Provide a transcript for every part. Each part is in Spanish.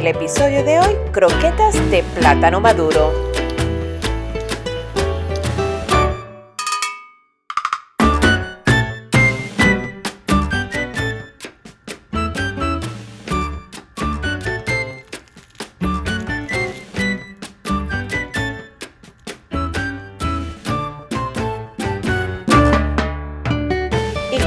episodio de hoy, croquetas de plátano maduro.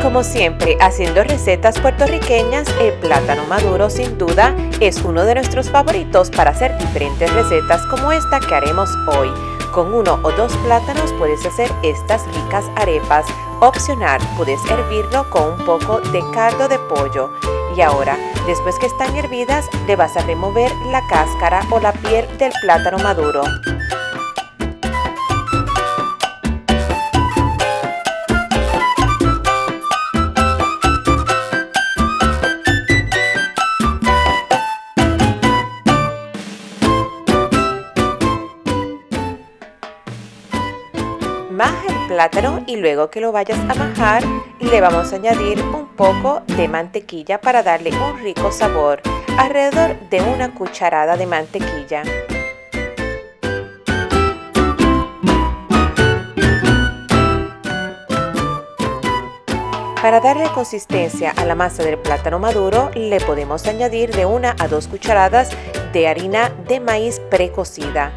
Como siempre, haciendo recetas puertorriqueñas, el plátano maduro sin duda es uno de nuestros favoritos para hacer diferentes recetas como esta que haremos hoy. Con 1 o 2 plátanos puedes hacer estas ricas arepas. Opcional, puedes hervirlo con un poco de caldo de pollo. Y ahora, después que están hervidas, le vas a remover la cáscara o la piel del plátano maduro. Maja el plátano y luego que lo vayas a majar, le vamos a añadir un poco de mantequilla para darle un rico sabor, alrededor de 1 cucharada de mantequilla. Para darle consistencia a la masa del plátano maduro, le podemos añadir de 1 a 2 cucharadas de harina de maíz precocida.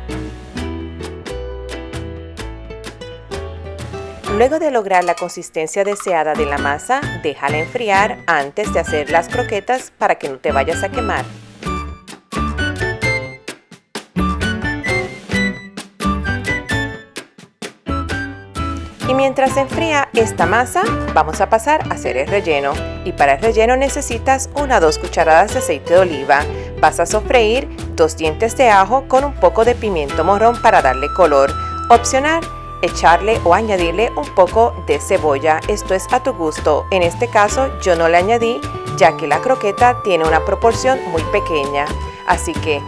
Luego de lograr la consistencia deseada de la masa, déjala enfriar antes de hacer las croquetas para que no te vayas a quemar. Y mientras se enfría esta masa, vamos a pasar a hacer el relleno. Y para el relleno necesitas 1 a 2 cucharadas de aceite de oliva. Vas a sofreír 2 dientes de ajo con un poco de pimiento morrón para darle color. Opcional, echarle o añadirle un poco de cebolla, esto es a tu gusto. En este caso yo no le añadí ya que la croqueta tiene una proporción muy pequeña, así que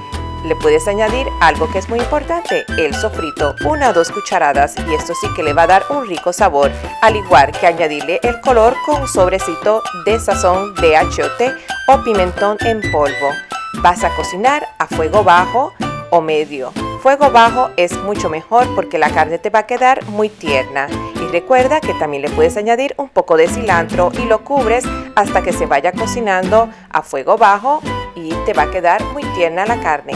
le puedes añadir algo que es muy importante, el sofrito, 1 o 2 cucharadas, y esto sí que le va a dar un rico sabor, al igual que añadirle el color con un sobrecito de sazón de achiote o pimentón en polvo. Vas a cocinar a fuego bajo o medio. Fuego bajo es mucho mejor porque la carne te va a quedar muy tierna. Y recuerda que también le puedes añadir un poco de cilantro y lo cubres hasta que se vaya cocinando a fuego bajo y te va a quedar muy tierna la carne.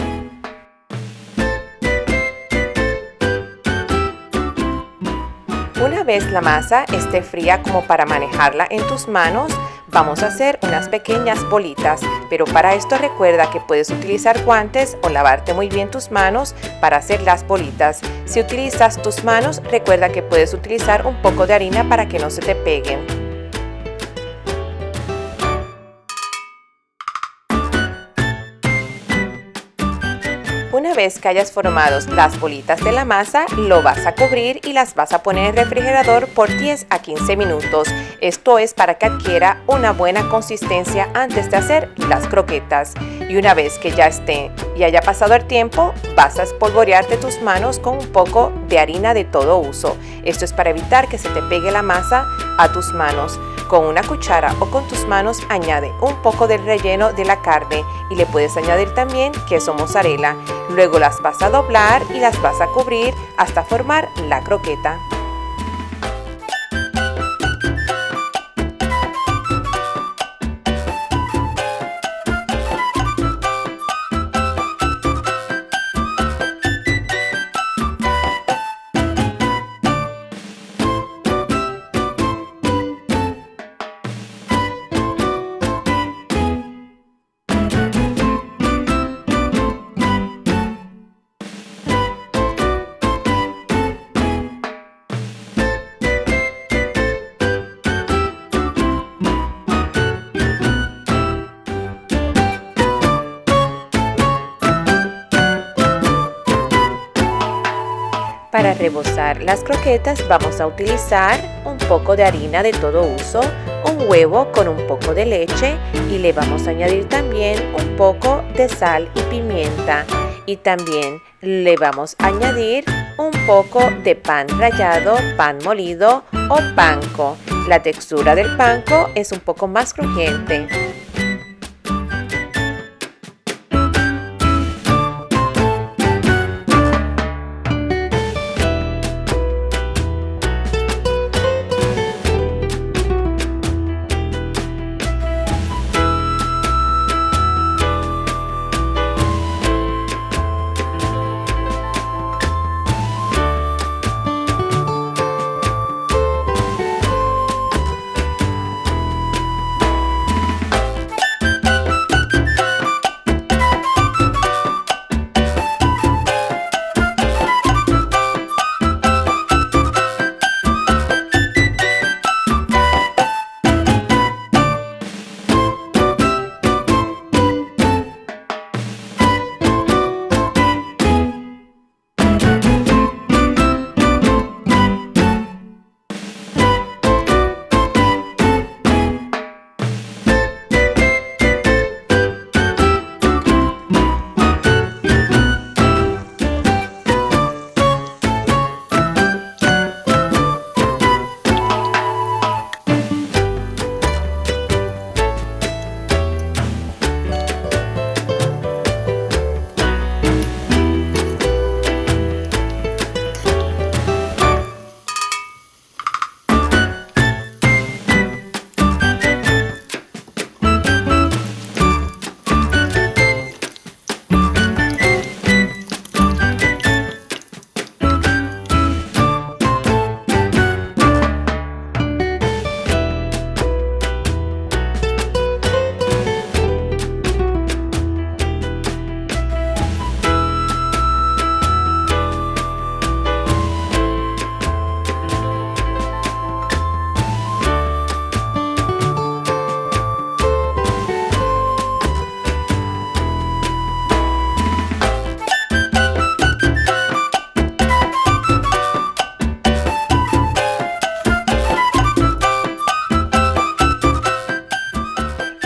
Una vez la masa esté fría como para manejarla en tus manos, vamos a hacer unas pequeñas bolitas, pero para esto recuerda que puedes utilizar guantes o lavarte muy bien tus manos para hacer las bolitas. Si utilizas tus manos, recuerda que puedes utilizar un poco de harina para que no se te peguen. Una vez que hayas formado las bolitas de la masa, lo vas a cubrir y las vas a poner en el refrigerador por 10 a 15 minutos. Esto es para que adquiera una buena consistencia antes de hacer las croquetas. Y una vez que ya esté y haya pasado el tiempo, vas a espolvorearte tus manos con un poco de harina de todo uso. Esto es para evitar que se te pegue la masa a tus manos. Con una cuchara o con tus manos añade un poco del relleno de la carne y le puedes añadir también queso mozzarella. Luego las vas a doblar y las vas a cubrir hasta formar la croqueta. Para rebozar las croquetas vamos a utilizar un poco de harina de todo uso, un huevo con un poco de leche y le vamos a añadir también un poco de sal y pimienta. Y también le vamos a añadir un poco de pan rallado, pan molido o panko. La textura del panko es un poco más crujiente.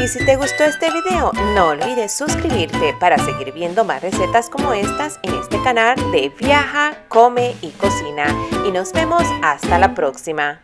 Y si te gustó este video, no olvides suscribirte para seguir viendo más recetas como estas en este canal de Viaja, Come y Cocina. Y nos vemos hasta la próxima.